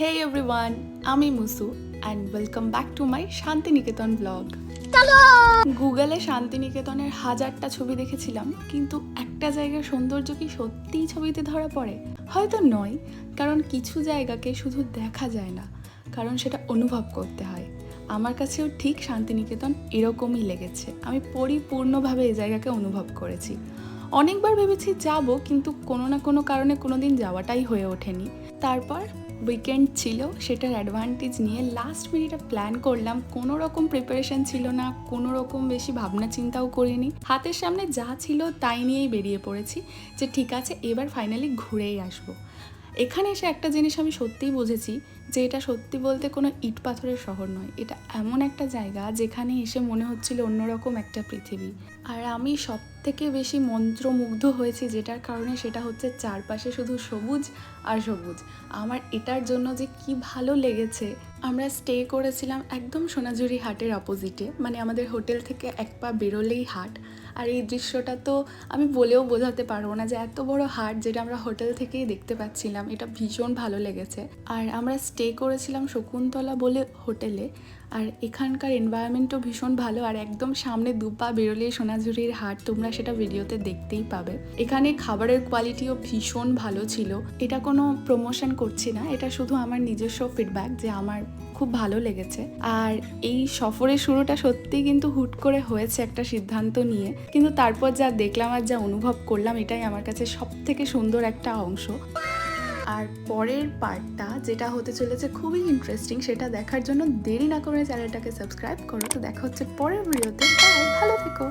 Hey everyone, আমি মুসু and welcome back to my Santiniketan vlog. গুগলে শান্তিনিকেতনের হাজারটা ছবি দেখেছিলাম, কিন্তু একটা জায়গার সৌন্দর্য কি সত্যিই ছবিতে ধরা পড়ে? হয়তো নয়, কারণ কিছু জায়গাকে শুধু দেখা যায় না, কারণ সেটা অনুভব করতে হয়। আমার কাছেও ঠিক শান্তিনিকেতন এরকমই লেগেছে। আমি পরিপূর্ণভাবে এই জায়গাকে অনুভব করেছি। অনেকবার ভেবেছি যাব, কিন্তু কোনো না কোনো কারণে কোনো দিন যাওয়াটাই হয়ে ওঠেনি। তারপর উইকেন্ড ছিল, সেটার অ্যাডভান্টেজ নিয়ে লাস্ট মিনিটে প্ল্যান করলাম। কোনো রকম প্রিপারেশন ছিল না, কোনো রকম বেশি ভাবনা চিন্তাও করিনি। হাতের সামনে যা ছিল তাই নিয়েই বেরিয়ে পড়েছি যে ঠিক আছে, এবার ফাইনালি ঘুরেই আসবো। এখানে এসে একটা জিনিস আমি সত্যিই বুঝেছি যে এটা সত্যি বলতে কোনো ইট পাথরের শহর নয়, এটা এমন একটা জায়গা যেখানে এসে মনে হচ্ছিল অন্যরকম একটা পৃথিবী। আর আমি সব থেকে বেশি মন্ত্রমুগ্ধ হয়েছি যেটার কারণে, সেটা হচ্ছে চারপাশে শুধু সবুজ আর সবুজ। আমার এটার জন্য যে কি ভালো লেগেছে। আমরা স্টে করেছিলাম একদম সোনাঝুরি হাটের অপোজিটে, মানে আমাদের হোটেল থেকে এক পা বেরোলেই হাট। আর এই দৃশ্যটা তো আমি বলেও বোঝাতে পারবো না যে এত বড় হাট যেটা আমরা হোটেল থেকেই দেখতে পাচ্ছিলাম, এটা ভীষণ ভালো লেগেছে। আর আমরা স্টে করেছিলাম শকুন্তলা বলে হোটেলে, আর এখানকার এনভায়রনমেন্টও ভীষণ ভালো। আর একদম সামনে দুপা বেরোলেই সোনাঝুরির হাট, তোমরা সেটা ভিডিওতে দেখতেই পাবে। এখানে খাবারের কোয়ালিটিও ভীষণ ভালো ছিল। এটা কোনো প্রমোশন করছি না, এটা শুধু আমার নিজস্ব ফিডব্যাক যে আমার খুব ভালো লেগেছে। আর এই সফরের শুরুটা সত্যিই কিন্তু হুট করে হয়েছে একটা সিদ্ধান্ত নিয়ে, কিন্তু তারপর যা দেখলাম আর যা অনুভব করলাম, এটাই আমার কাছে সব থেকে সুন্দর একটা অংশ। আর পরের পার্টটা যেটা হতে চলেছে খুবই ইন্টারেস্টিং, সেটা দেখার জন্য দেরি না করে চ্যানেলটাকে সাবস্ক্রাইব করো। তো দেখা হচ্ছে পরের ভিডিওতে। বাই, ভালো থেকো।